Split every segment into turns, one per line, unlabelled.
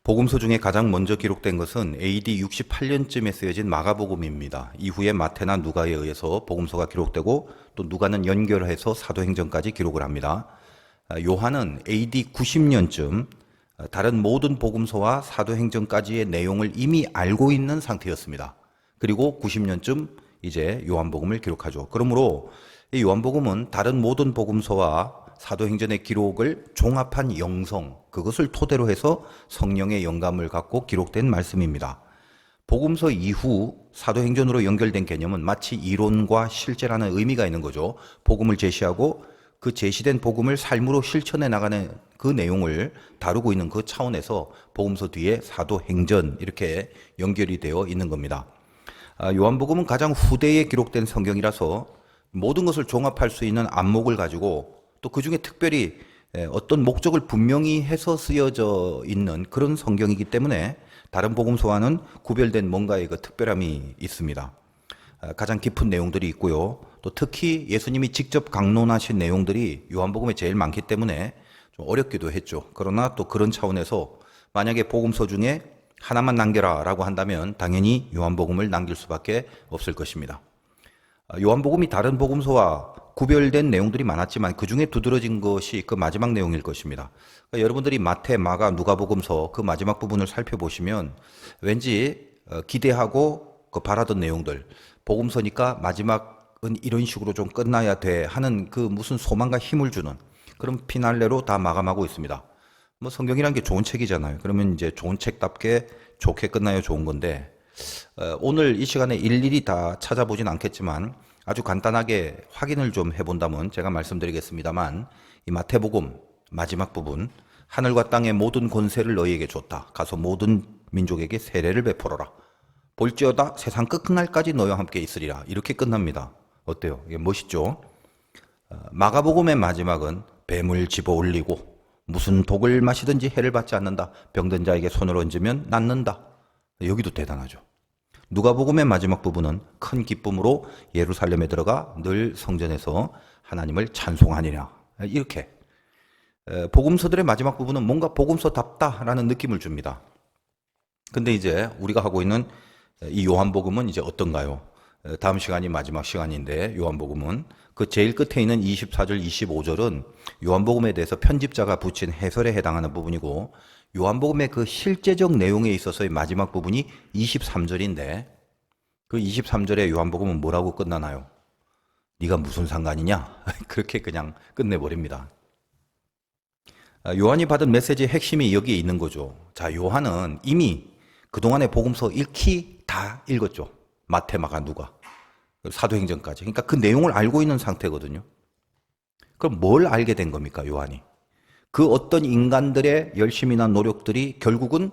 복음서 중에 가장 먼저 기록된 것은 AD 68년쯤에 쓰여진 마가복음입니다. 이후에 마태나 누가에 의해서 복음서가 기록되고 또 누가는 연결해서 사도행전까지 기록을 합니다. 요한은 AD 90년쯤 다른 모든 복음서와 사도행전까지의 내용을 이미 알고 있는 상태였습니다. 그리고 90년쯤 이제 요한복음을 기록하죠. 그러므로 이 요한복음은 다른 모든 복음서와 사도행전의 기록을 종합한 영성, 그것을 토대로 해서 성령의 영감을 갖고 기록된 말씀입니다. 복음서 이후 사도행전으로 연결된 개념은 마치 이론과 실제라는 의미가 있는 거죠. 복음을 제시하고 그 제시된 복음을 삶으로 실천해 나가는 그 내용을 다루고 있는 그 차원에서 복음서 뒤에 사도행전 이렇게 연결이 되어 있는 겁니다. 요한복음은 가장 후대에 기록된 성경이라서 모든 것을 종합할 수 있는 안목을 가지고 또 그 중에 특별히 어떤 목적을 분명히 해서 쓰여져 있는 그런 성경이기 때문에 다른 복음서와는 구별된 뭔가의 그 특별함이 있습니다. 가장 깊은 내용들이 있고요. 또 특히 예수님이 직접 강론하신 내용들이 요한복음에 제일 많기 때문에 좀 어렵기도 했죠. 그러나 또 그런 차원에서 만약에 복음서 중에 하나만 남겨라 라고 한다면 당연히 요한복음을 남길 수밖에 없을 것입니다. 요한복음이 다른 복음서와 구별된 내용들이 많았지만 그 중에 두드러진 것이 그 마지막 내용일 것입니다. 그러니까 여러분들이 마태, 마가, 누가복음서 그 마지막 부분을 살펴보시면 왠지 기대하고 그 바라던 내용들, 복음서니까 마지막은 이런 식으로 좀 끝나야 돼 하는 그 무슨 소망과 힘을 주는 그런 피날레로 다 마감하고 있습니다. 뭐 성경이란 게 좋은 책이잖아요. 그러면 이제 좋은 책답게 좋게 끝나야 좋은 건데 오늘 이 시간에 일일이 다 찾아보진 않겠지만 아주 간단하게 확인을 좀 해본다면 제가 말씀드리겠습니다만 이 마태복음 마지막 부분 하늘과 땅의 모든 권세를 너희에게 줬다. 가서 모든 민족에게 세례를 베풀어라. 볼지어다 세상 끝날까지 너희와 함께 있으리라. 이렇게 끝납니다. 어때요? 이게 멋있죠? 마가복음의 마지막은 뱀을 집어 올리고 무슨 독을 마시든지 해를 받지 않는다. 병든 자에게 손을 얹으면 낫는다. 여기도 대단하죠. 누가복음의 마지막 부분은 큰 기쁨으로 예루살렘에 들어가 늘 성전에서 하나님을 찬송하니라. 이렇게 복음서들의 마지막 부분은 뭔가 복음서답다라는 느낌을 줍니다. 근데 이제 우리가 하고 있는 이 요한복음은 이제 어떤가요? 다음 시간이 마지막 시간인데 요한복음은 그 제일 끝에 있는 24절, 25절은 요한복음에 대해서 편집자가 붙인 해설에 해당하는 부분이고 요한복음의 그 실제적 내용에 있어서의 마지막 부분이 23절인데 그 23절의 요한복음은 뭐라고 끝나나요? 네가 무슨 상관이냐? 그렇게 그냥 끝내버립니다. 요한이 받은 메시지의 핵심이 여기에 있는 거죠. 자, 요한은 이미 그동안의 복음서 읽기 다 읽었죠. 마태, 마가, 누가, 사도행전까지. 그러니까 그 내용을 알고 있는 상태거든요. 그럼 뭘 알게 된 겁니까, 요한이? 그 어떤 인간들의 열심이나 노력들이 결국은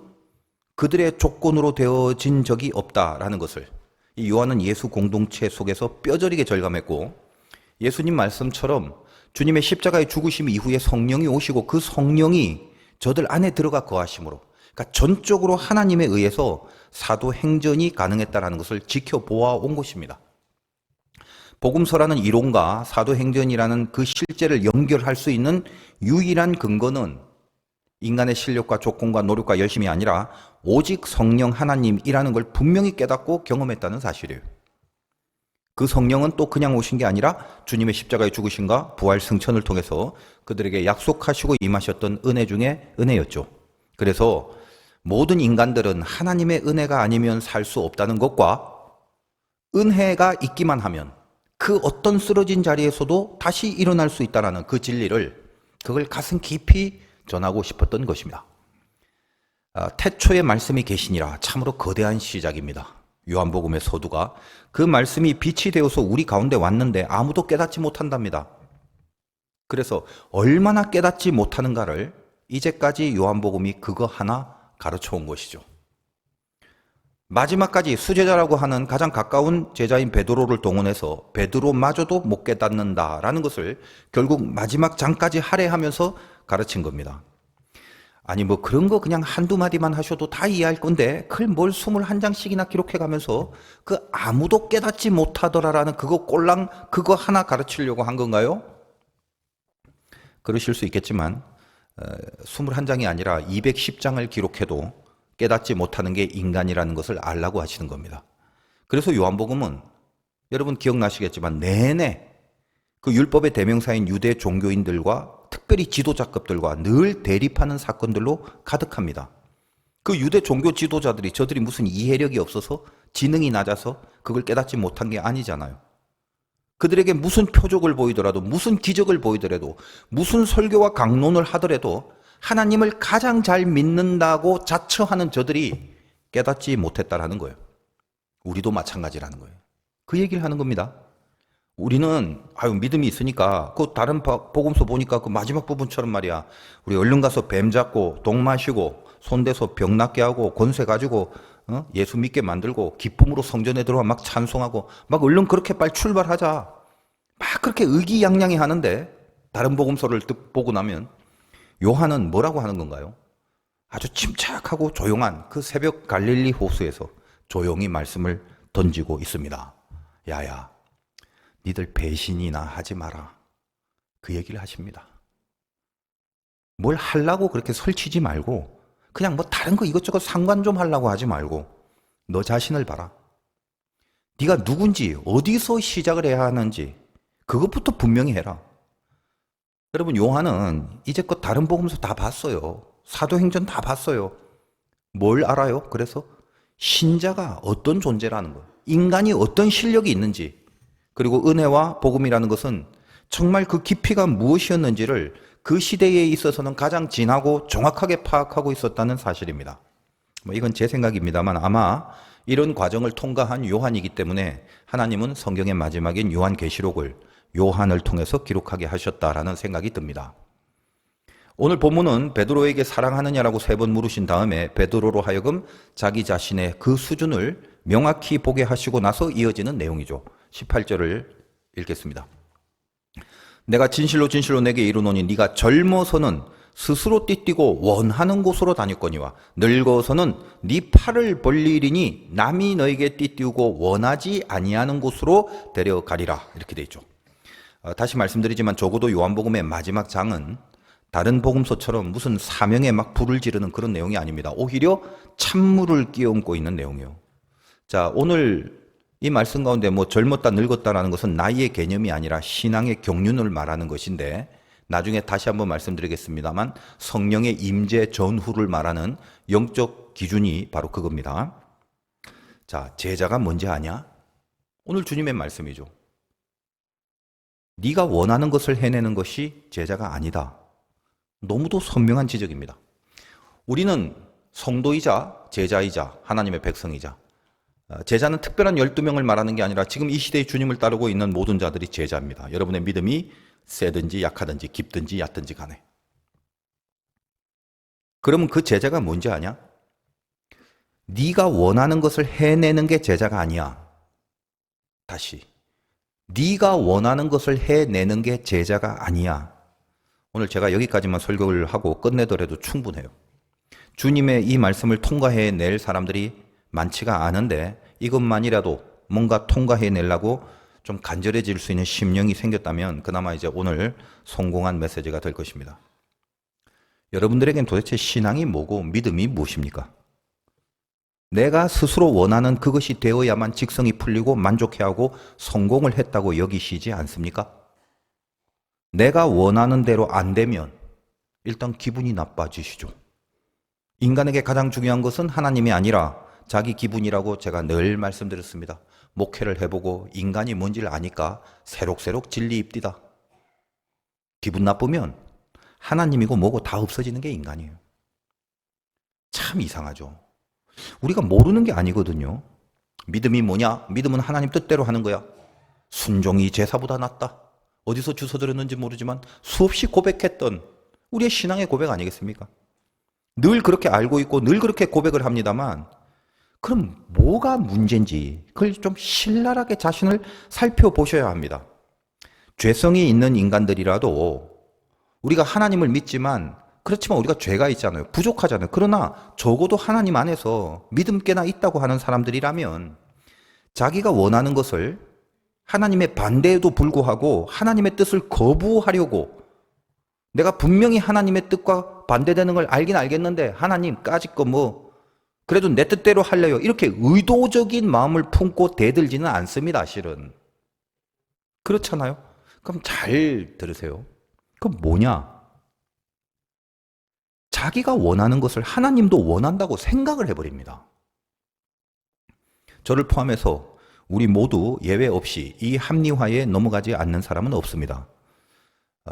그들의 조건으로 되어진 적이 없다라는 것을 이 요한은 예수 공동체 속에서 뼈저리게 절감했고 예수님 말씀처럼 주님의 십자가의 죽으심 이후에 성령이 오시고 그 성령이 저들 안에 들어가 거하심으로 그러니까 전적으로 하나님에 의해서 사도행전이 가능했다라는 것을 지켜보아 온 것입니다. 복음서라는 이론과 사도행전이라는 그 실제를 연결할 수 있는 유일한 근거는 인간의 실력과 조건과 노력과 열심이 아니라 오직 성령 하나님이라는 걸 분명히 깨닫고 경험했다는 사실이에요. 그 성령은 또 그냥 오신 게 아니라 주님의 십자가의 죽으심과 부활 승천을 통해서 그들에게 약속하시고 임하셨던 은혜 중에 은혜였죠. 그래서 모든 인간들은 하나님의 은혜가 아니면 살 수 없다는 것과 은혜가 있기만 하면 그 어떤 쓰러진 자리에서도 다시 일어날 수 있다는 그 진리를 그걸 가슴 깊이 전하고 싶었던 것입니다. 태초에 말씀이 계시니라 참으로 거대한 시작입니다. 요한복음의 서두가 그 말씀이 빛이 되어서 우리 가운데 왔는데 아무도 깨닫지 못한답니다. 그래서 얼마나 깨닫지 못하는가를 이제까지 요한복음이 그거 하나 가르쳐 온 것이죠. 마지막까지 수제자라고 하는 가장 가까운 제자인 베드로를 동원해서 베드로마저도 못 깨닫는다라는 것을 결국 마지막 장까지 할애하면서 가르친 겁니다. 아니 뭐 그런 거 그냥 한두 마디만 하셔도 다 이해할 건데 그걸 뭘 21장씩이나 기록해 가면서 그 아무도 깨닫지 못하더라라는 그거 꼴랑 그거 하나 가르치려고 한 건가요? 그러실 수 있겠지만 21장이 아니라 210장을 기록해도 깨닫지 못하는 게 인간이라는 것을 알라고 하시는 겁니다. 그래서 요한복음은 여러분 기억나시겠지만 내내 그 율법의 대명사인 유대 종교인들과 특별히 지도자급들과 늘 대립하는 사건들로 가득합니다. 그 유대 종교 지도자들이 저들이 무슨 이해력이 없어서 지능이 낮아서 그걸 깨닫지 못한 게 아니잖아요. 그들에게 무슨 표적을 보이더라도 무슨 기적을 보이더라도 무슨 설교와 강론을 하더라도 하나님을 가장 잘 믿는다고 자처하는 저들이 깨닫지 못했다라는 거예요. 우리도 마찬가지라는 거예요. 그 얘기를 하는 겁니다. 우리는 믿음이 있으니까 그 다른 복음서 보니까 그 마지막 부분처럼 말이야. 우리 얼른 가서 뱀 잡고 독 마시고 손대서 병 낫게 하고 권세 가지고 예수 믿게 만들고 기쁨으로 성전에 들어와 막 찬송하고 막 얼른 그렇게 빨리 출발하자. 막 그렇게 의기양양해 하는데 다른 복음서를 보고 나면 요한은 뭐라고 하는 건가요? 아주 침착하고 조용한 그 새벽 갈릴리 호수에서 조용히 말씀을 던지고 있습니다. 야야, 니들 배신이나 하지 마라. 그 얘기를 하십니다. 뭘 하려고 그렇게 설치지 말고 그냥 뭐 다른 거 이것저것 상관 좀 하려고 하지 말고 너 자신을 봐라. 네가 누군지 어디서 시작을 해야 하는지 그것부터 분명히 해라. 여러분 요한은 이제껏 다른 복음서 다 봤어요. 사도행전 다 봤어요. 뭘 알아요? 그래서 신자가 어떤 존재라는 거예요. 인간이 어떤 실력이 있는지 그리고 은혜와 복음이라는 것은 정말 그 깊이가 무엇이었는지를 그 시대에 있어서는 가장 진하고 정확하게 파악하고 있었다는 사실입니다. 이건 제 생각입니다만 아마 이런 과정을 통과한 요한이기 때문에 하나님은 성경의 마지막인 요한계시록을 요한을 통해서 기록하게 하셨다라는 생각이 듭니다. 오늘 본문은 베드로에게 사랑하느냐라고 3번 물으신 다음에 베드로로 하여금 자기 자신의 그 수준을 명확히 보게 하시고 나서 이어지는 내용이죠. 18절을 읽겠습니다. 내가 진실로 진실로 내게 이르노니 네가 젊어서는 스스로 띠뛰고 원하는 곳으로 다녔거니와 늙어서는 네 팔을 벌리리니 남이 너에게 띠띠우고 원하지 아니하는 곳으로 데려가리라. 이렇게 돼 있죠. 다시 말씀드리지만 적어도 요한복음의 마지막 장은 다른 복음서처럼 무슨 사명에 막 불을 지르는 그런 내용이 아닙니다. 오히려 찬물을 끼얹고 있는 내용이에요. 자, 오늘 이 말씀 가운데 젊었다 늙었다라는 것은 나이의 개념이 아니라 신앙의 경륜을 말하는 것인데 나중에 다시 한번 말씀드리겠습니다만 성령의 임재 전후를 말하는 영적 기준이 바로 그겁니다. 자, 제자가 뭔지 아냐? 오늘 주님의 말씀이죠. 네가 원하는 것을 해내는 것이 제자가 아니다. 너무도 선명한 지적입니다. 우리는 성도이자 제자이자 하나님의 백성이자 제자는 특별한 12명을 말하는 게 아니라 지금 이 시대의 주님을 따르고 있는 모든 자들이 제자입니다. 여러분의 믿음이 세든지 약하든지 깊든지 얕든지 간에. 그러면 그 제자가 뭔지 아냐? 네가 원하는 것을 해내는 게 제자가 아니야. 다시. 네가 원하는 것을 해내는 게 제자가 아니야. 오늘 제가 여기까지만 설교를 하고 끝내더라도 충분해요. 주님의 이 말씀을 통과해낼 사람들이 많지가 않은데 이것만이라도 뭔가 통과해내려고 좀 간절해질 수 있는 심령이 생겼다면 그나마 이제 오늘 성공한 메시지가 될 것입니다. 여러분들에겐 도대체 신앙이 뭐고 믿음이 무엇입니까? 내가 스스로 원하는 그것이 되어야만 직성이 풀리고 만족해하고 성공을 했다고 여기시지 않습니까? 내가 원하는 대로 안 되면 일단 기분이 나빠지시죠. 인간에게 가장 중요한 것은 하나님이 아니라 자기 기분이라고 제가 늘 말씀드렸습니다. 목회를 해보고 인간이 뭔지를 아니까 새록새록 진리입디다. 기분 나쁘면 하나님이고 뭐고 다 없어지는 게 인간이에요. 참 이상하죠. 우리가 모르는 게 아니거든요. 믿음이 뭐냐? 믿음은 하나님 뜻대로 하는 거야. 순종이 제사보다 낫다. 어디서 주워 들었는지 모르지만 수없이 고백했던 우리의 신앙의 고백 아니겠습니까? 늘 그렇게 알고 있고 늘 그렇게 고백을 합니다만 그럼 뭐가 문제인지 그걸 좀 신랄하게 자신을 살펴보셔야 합니다. 죄성이 있는 인간들이라도 우리가 하나님을 믿지만 그렇지만 우리가 죄가 있잖아요. 부족하잖아요. 그러나 적어도 하나님 안에서 믿음께나 있다고 하는 사람들이라면 자기가 원하는 것을 하나님의 반대에도 불구하고 하나님의 뜻을 거부하려고 내가 분명히 하나님의 뜻과 반대되는 걸 알긴 알겠는데 하나님 까짓 거 그래도 내 뜻대로 할래요. 이렇게 의도적인 마음을 품고 대들지는 않습니다, 실은. 그렇잖아요? 그럼 잘 들으세요. 그럼 뭐냐? 자기가 원하는 것을 하나님도 원한다고 생각을 해버립니다. 저를 포함해서 우리 모두 예외 없이 이 합리화에 넘어가지 않는 사람은 없습니다.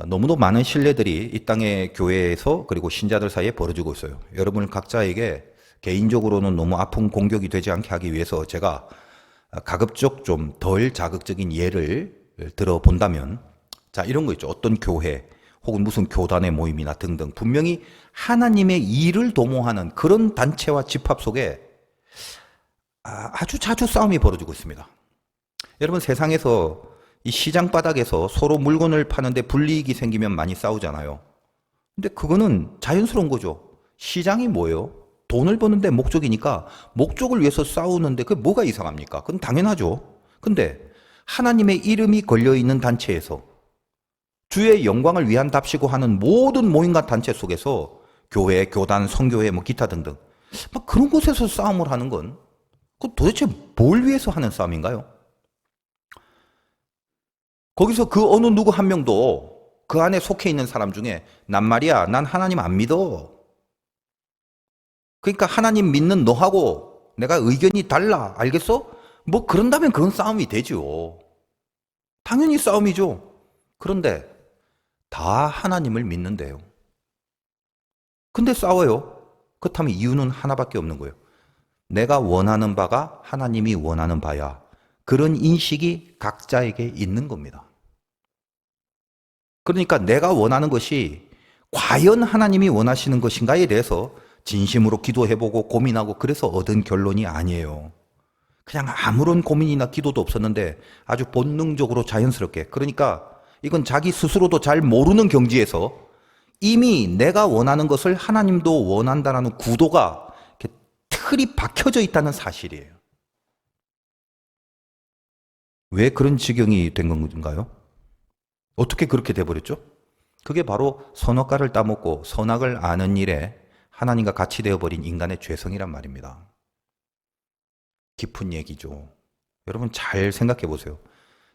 너무도 많은 신뢰들이 이 땅의 교회에서 그리고 신자들 사이에 벌어지고 있어요. 여러분 각자에게 개인적으로는 너무 아픈 공격이 되지 않게 하기 위해서 제가 가급적 좀 덜 자극적인 예를 들어본다면, 자, 이런 거 있죠. 어떤 교회 혹은 무슨 교단의 모임이나 등등 분명히 하나님의 일을 도모하는 그런 단체와 집합 속에 아주 자주 싸움이 벌어지고 있습니다. 여러분 세상에서 이 시장 바닥에서 서로 물건을 파는데 불이익이 생기면 많이 싸우잖아요. 근데 그거는 자연스러운 거죠. 시장이 뭐예요? 돈을 버는데 목적이니까 목적을 위해서 싸우는데 그게 뭐가 이상합니까? 그건 당연하죠. 근데 하나님의 이름이 걸려있는 단체에서 주의 영광을 위한답시고 하는 모든 모임과 단체 속에서 교회, 교단, 성교회, 뭐 기타 등등 막 그런 곳에서 싸움을 하는 건 그 도대체 뭘 위해서 하는 싸움인가요? 거기서 그 어느 누구 한 명도 그 안에 속해 있는 사람 중에 난 말이야, 난 하나님 안 믿어. 그러니까 하나님 믿는 너하고 내가 의견이 달라. 알겠어? 뭐 그런다면 그런 싸움이 되죠. 당연히 싸움이죠. 그런데 다 하나님을 믿는데요. 근데 싸워요. 그렇다면 이유는 하나밖에 없는 거예요. 내가 원하는 바가 하나님이 원하는 바야. 그런 인식이 각자에게 있는 겁니다. 그러니까 내가 원하는 것이 과연 하나님이 원하시는 것인가에 대해서 진심으로 기도해보고 고민하고 그래서 얻은 결론이 아니에요. 그냥 아무런 고민이나 기도도 없었는데 아주 본능적으로 자연스럽게, 그러니까 이건 자기 스스로도 잘 모르는 경지에서 이미 내가 원하는 것을 하나님도 원한다라는 구도가 이렇게 틀이 박혀져 있다는 사실이에요. 왜 그런 지경이 된 건가요? 어떻게 그렇게 돼버렸죠? 그게 바로 선악과를 따먹고 선악을 아는 일에 하나님과 같이 되어버린 인간의 죄성이란 말입니다. 깊은 얘기죠. 여러분 잘 생각해 보세요.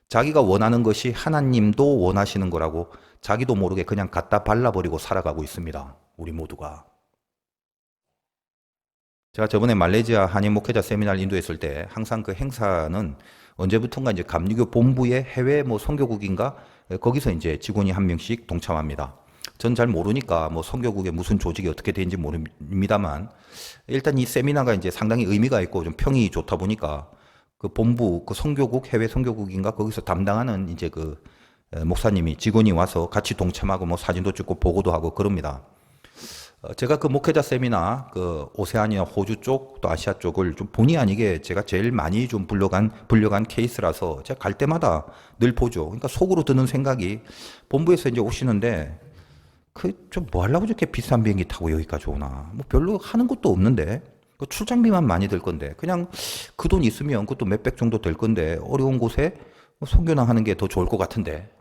자기가 원하는 것이 하나님도 원하시는 거라고 자기도 모르게 그냥 갖다 발라버리고 살아가고 있습니다. 우리 모두가. 제가 저번에 말레이시아 한인 목회자 세미나를 인도했을 때 항상 그 행사는 언제부턴가 이제 감리교 본부의 해외 뭐 선교국인가 거기서 이제 직원이 한 명씩 동참합니다. 전 잘 모르니까 뭐 선교국에 무슨 조직이 어떻게 되는지 모릅니다만 일단 이 세미나가 이제 상당히 의미가 있고 좀 평이 좋다 보니까 그 본부 그 선교국 해외 선교국인가 거기서 담당하는 이제 그 목사님이 직원이 와서 같이 동참하고 뭐 사진도 찍고 보고도 하고 그럽니다. 제가 그 목회자 세미나 그 오세아니아 호주 쪽 또 아시아 쪽을 좀 본의 아니게 제가 제일 많이 좀 불려간 케이스라서 제가 갈 때마다 늘 보죠. 그러니까 속으로 드는 생각이 본부에서 이제 오시는데 그 좀 뭐 하려고 저렇게 비싼 비행기 타고 여기까지 오나. 뭐 별로 하는 것도 없는데 그 출장비만 많이 들 건데 그냥 그 돈 있으면 그것도 몇백 정도 될 건데 어려운 곳에 뭐 선교나 하는 게 더 좋을 것 같은데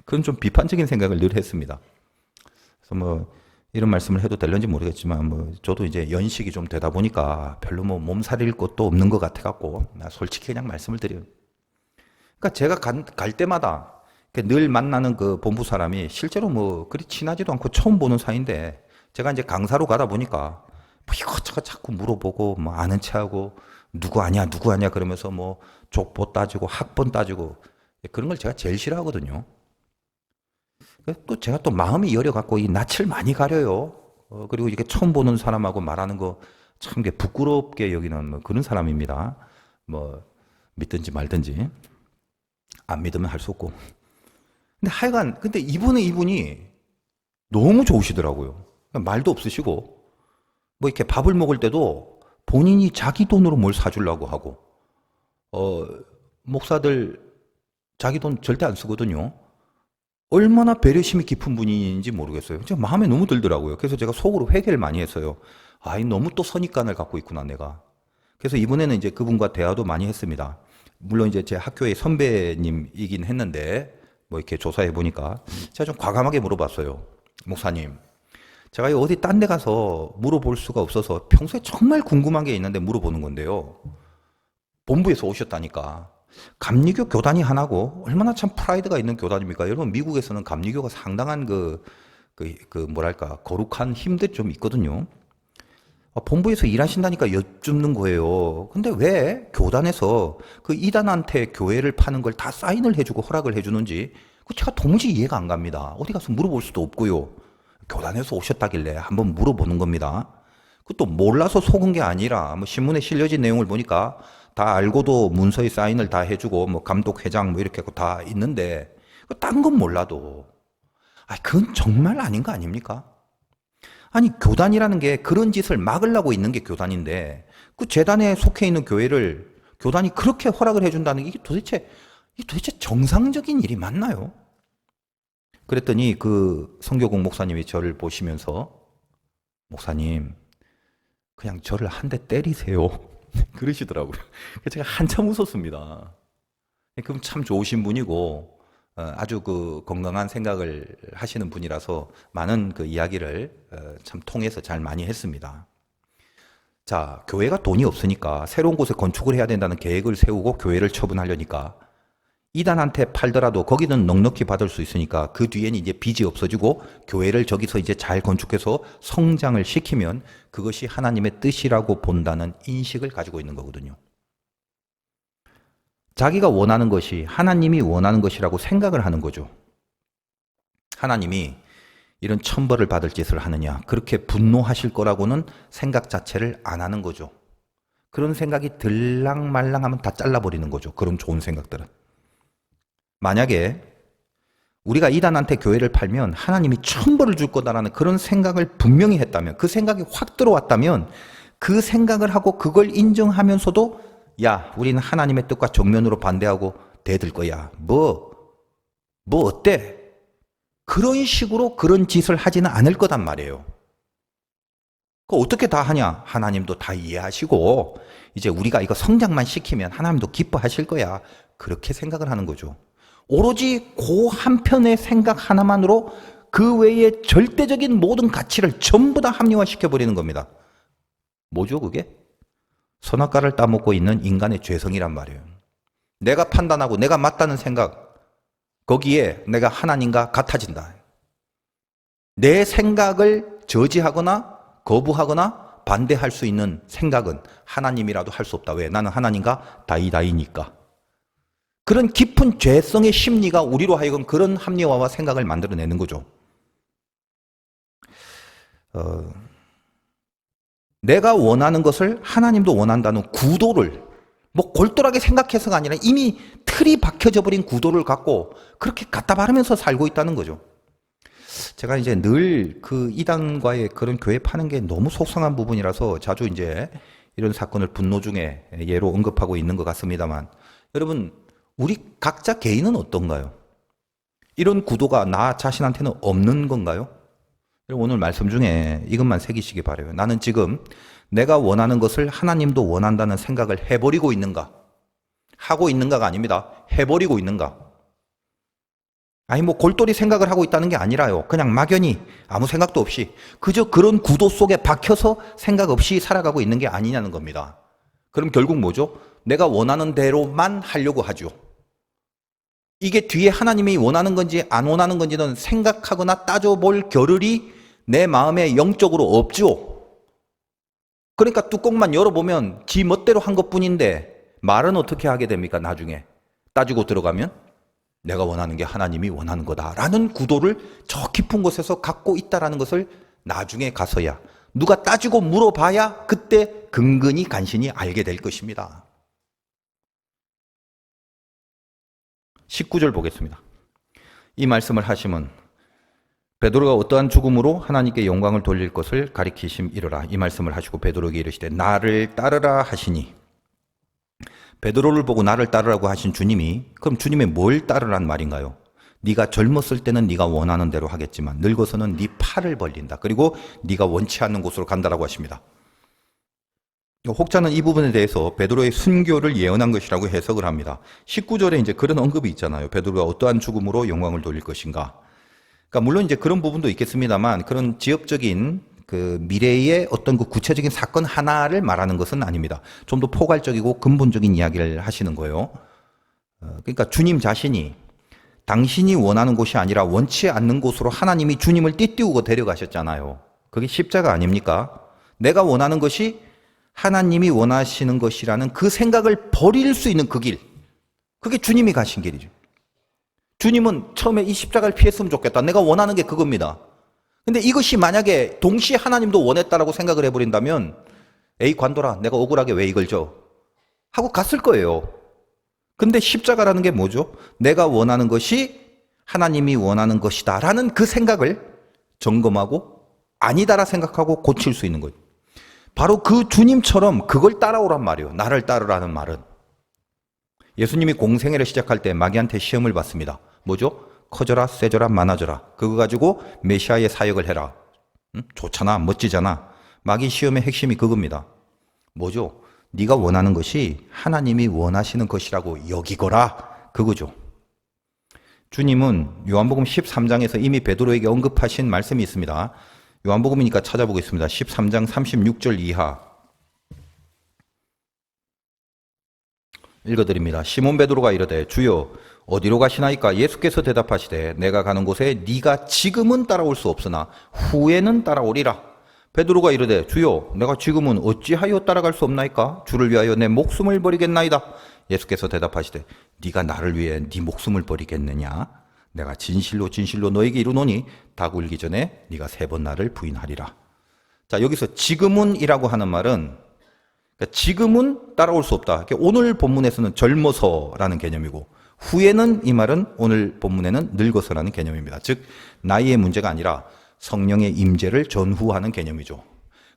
그런 좀 비판적인 생각을 늘 했습니다. 그래서 뭐 이런 말씀을 해도 될런지 모르겠지만 뭐 저도 이제 연식이 좀 되다 보니까 별로 뭐 몸살일 것도 없는 것 같아 갖고 솔직히 그냥 말씀을 드려요. 그러니까 제가 갈 때마다 늘 만나는 그 본부 사람이 실제로 뭐 그리 친하지도 않고 처음 보는 사이인데 제가 이제 강사로 가다 보니까 뭐 이것저것 자꾸 물어보고 뭐 아는 체하고 누구 아냐 그러면서 뭐 족보 따지고 학번 따지고 그런 걸 제가 제일 싫어하거든요. 또 제가 또 마음이 여려갖고 이 낯을 많이 가려요. 그리고 이렇게 처음 보는 사람하고 말하는 거 참 부끄럽게 여기는 뭐 그런 사람입니다. 뭐 믿든지 말든지 안 믿으면 할 수 없고. 근데 하여간 근데 이분이 너무 좋으시더라고요. 말도 없으시고 뭐 이렇게 밥을 먹을 때도 본인이 자기 돈으로 뭘 사주려고 하고 목사들 자기 돈 절대 안 쓰거든요. 얼마나 배려심이 깊은 분인지 모르겠어요. 제가 마음에 너무 들더라고요. 그래서 제가 속으로 회개를 많이 했어요. 아이, 너무 또 선입관을 갖고 있구나, 내가. 그래서 이번에는 이제 그분과 대화도 많이 했습니다. 물론 이제 제 학교의 선배님이긴 했는데, 뭐 이렇게 조사해 보니까 제가 좀 과감하게 물어봤어요. 목사님, 제가 어디 딴 데 가서 물어볼 수가 없어서 평소에 정말 궁금한 게 있는데 물어보는 건데요. 본부에서 오셨다니까. 감리교 교단이 하나고 얼마나 참 프라이드가 있는 교단입니까? 여러분 미국에서는 감리교가 상당한 뭐랄까 거룩한 힘들이 좀 있거든요. 본부에서 일하신다니까 여쭙는 거예요. 근데 왜 교단에서 그 이단한테 교회를 파는 걸 다 사인을 해주고 허락을 해주는지 제가 도무지 이해가 안 갑니다. 어디 가서 물어볼 수도 없고요. 교단에서 오셨다길래 한번 물어보는 겁니다. 그것도 몰라서 속은 게 아니라 뭐 신문에 실려진 내용을 보니까 다 알고도 문서에 사인을 다 해주고 뭐 감독 회장 뭐 이렇게 다 있는데 딴 건 몰라도 그건 정말 아닌 거 아닙니까? 아니 교단이라는 게 그런 짓을 막으려고 있는 게 교단인데 그 재단에 속해 있는 교회를 교단이 그렇게 허락을 해준다는 게 이게 도대체 정상적인 일이 맞나요? 그랬더니 그 성교국 목사님이 저를 보시면서 목사님 그냥 저를 한 대 때리세요. 그러시더라고요. 제가 한참 웃었습니다. 그럼 참 좋으신 분이고 아주 그 건강한 생각을 하시는 분이라서 많은 그 이야기를 참 통해서 잘 많이 했습니다. 자, 교회가 돈이 없으니까 새로운 곳에 건축을 해야 된다는 계획을 세우고 교회를 처분하려니까 이단한테 팔더라도 거기는 넉넉히 받을 수 있으니까 그 뒤에는 이제 빚이 없어지고 교회를 저기서 이제 잘 건축해서 성장을 시키면 그것이 하나님의 뜻이라고 본다는 인식을 가지고 있는 거거든요. 자기가 원하는 것이 하나님이 원하는 것이라고 생각을 하는 거죠. 하나님이 이런 천벌을 받을 짓을 하느냐, 그렇게 분노하실 거라고는 생각 자체를 안 하는 거죠. 그런 생각이 들랑말랑하면 다 잘라버리는 거죠. 그런 좋은 생각들은. 만약에 우리가 이단한테 교회를 팔면 하나님이 천벌을 줄 거다라는 그런 생각을 분명히 했다면, 그 생각이 확 들어왔다면 그 생각을 하고 그걸 인정하면서도 야, 우리는 하나님의 뜻과 정면으로 반대하고 대들 거야. 뭐 어때? 그런 식으로 그런 짓을 하지는 않을 거단 말이에요. 어떻게 다 하냐? 하나님도 다 이해하시고 이제 우리가 이거 성장만 시키면 하나님도 기뻐하실 거야. 그렇게 생각을 하는 거죠. 오로지 그 한편의 생각 하나만으로 그 외에 절대적인 모든 가치를 전부 다 합리화시켜버리는 겁니다. 뭐죠 그게? 선악과를 따먹고 있는 인간의 죄성이란 말이에요. 내가 판단하고 내가 맞다는 생각, 거기에 내가 하나님과 같아진다. 내 생각을 저지하거나 거부하거나 반대할 수 있는 생각은 하나님이라도 할 수 없다. 왜? 나는 하나님과 다이다이니까. 그런 깊은 죄성의 심리가 우리로 하여금 그런 합리화와 생각을 만들어내는 거죠. 내가 원하는 것을 하나님도 원한다는 구도를 골똘하게 생각해서가 아니라 이미 틀이 박혀져 버린 구도를 갖고 그렇게 갖다 바르면서 살고 있다는 거죠. 제가 이제 늘 그 이단과의 그런 교회 파는 게 너무 속상한 부분이라서 자주 이제 이런 사건을 분노 중에 예로 언급하고 있는 것 같습니다만, 여러분 우리 각자 개인은 어떤가요? 이런 구도가 나 자신한테는 없는 건가요? 오늘 말씀 중에 이것만 새기시기 바라요. 나는 지금 내가 원하는 것을 하나님도 원한다는 생각을 해버리고 있는가? 하고 있는가가 아닙니다. 해버리고 있는가? 아니 골똘히 생각을 하고 있다는 게 아니라요. 그냥 막연히 아무 생각도 없이 그저 그런 구도 속에 박혀서 생각 없이 살아가고 있는 게 아니냐는 겁니다. 그럼 결국 뭐죠? 내가 원하는 대로만 하려고 하죠. 이게 뒤에 하나님이 원하는 건지 안 원하는 건지는 생각하거나 따져볼 겨를이 내 마음에 영적으로 없죠. 그러니까 뚜껑만 열어보면 지 멋대로 한 것뿐인데 말은 어떻게 하게 됩니까? 나중에 따지고 들어가면 내가 원하는 게 하나님이 원하는 거다라는 구도를 저 깊은 곳에서 갖고 있다라는 것을 나중에 가서야 누가 따지고 물어봐야 그때 근근히 간신히 알게 될 것입니다. 19절 보겠습니다. 이 말씀을 하시면 베드로가 어떠한 죽음으로 하나님께 영광을 돌릴 것을 가리키심이로라. 이 말씀을 하시고 베드로에게 이르시되 나를 따르라 하시니, 베드로를 보고 나를 따르라고 하신 주님이 그럼 주님의 뭘 따르란 말인가요? 네가 젊었을 때는 네가 원하는 대로 하겠지만 늙어서는 네 팔을 벌린다. 그리고 네가 원치 않는 곳으로 간다라고 하십니다. 혹자는 이 부분에 대해서 베드로의 순교를 예언한 것이라고 해석을 합니다. 19절에 이제 그런 언급이 있잖아요. 베드로가 어떠한 죽음으로 영광을 돌릴 것인가. 그러니까 물론 이제 그런 부분도 있겠습니다만 그런 지역적인 그 미래의 어떤 그 구체적인 사건 하나를 말하는 것은 아닙니다. 좀 더 포괄적이고 근본적인 이야기를 하시는 거예요. 그러니까 주님 자신이 당신이 원하는 곳이 아니라 원치 않는 곳으로 하나님이 주님을 띠띠우고 데려가셨잖아요. 그게 십자가 아닙니까? 내가 원하는 것이 하나님이 원하시는 것이라는 그 생각을 버릴 수 있는 그 길. 그게 주님이 가신 길이죠. 주님은 처음에 이 십자가를 피했으면 좋겠다. 내가 원하는 게 그겁니다. 근데 이것이 만약에 동시에 하나님도 원했다라고 생각을 해버린다면 에이 관둬라. 내가 억울하게 왜 이걸 줘? 하고 갔을 거예요. 근데 십자가라는 게 뭐죠? 내가 원하는 것이 하나님이 원하는 것이다 라는 그 생각을 점검하고 아니다라 생각하고 고칠 수 있는 거죠. 바로 그 주님처럼 그걸 따라오란 말이에요. 나를 따르라는 말은. 예수님이 공생애를 시작할 때 마귀한테 시험을 받습니다. 뭐죠? 커져라, 세져라, 많아져라. 그거 가지고 메시아의 사역을 해라. 좋잖아, 멋지잖아. 마귀 시험의 핵심이 그겁니다. 뭐죠? 네가 원하는 것이 하나님이 원하시는 것이라고 여기거라. 그거죠. 주님은 요한복음 13장에서 이미 베드로에게 언급하신 말씀이 있습니다. 요한복음이니까 찾아보겠습니다. 13장 36절 이하. 읽어드립니다. 시몬 베드로가 이르되 주여 어디로 가시나이까? 예수께서 대답하시되 내가 가는 곳에 네가 지금은 따라올 수 없으나 후에는 따라오리라. 베드로가 이르되 주여 내가 지금은 어찌하여 따라갈 수 없나이까? 주를 위하여 내 목숨을 버리겠나이다. 예수께서 대답하시되 네가 나를 위해 네 목숨을 버리겠느냐? 내가 진실로 진실로 너에게 이르노니 닭 울기 전에 네가 3번 나를 부인하리라. 자, 여기서 지금은이라고 하는 말은 그러니까 지금은 따라올 수 없다. 오늘 본문에서는 젊어서라는 개념이고 후에는 이 말은 오늘 본문에는 늙어서라는 개념입니다. 즉 나이의 문제가 아니라 성령의 임재를 전후하는 개념이죠.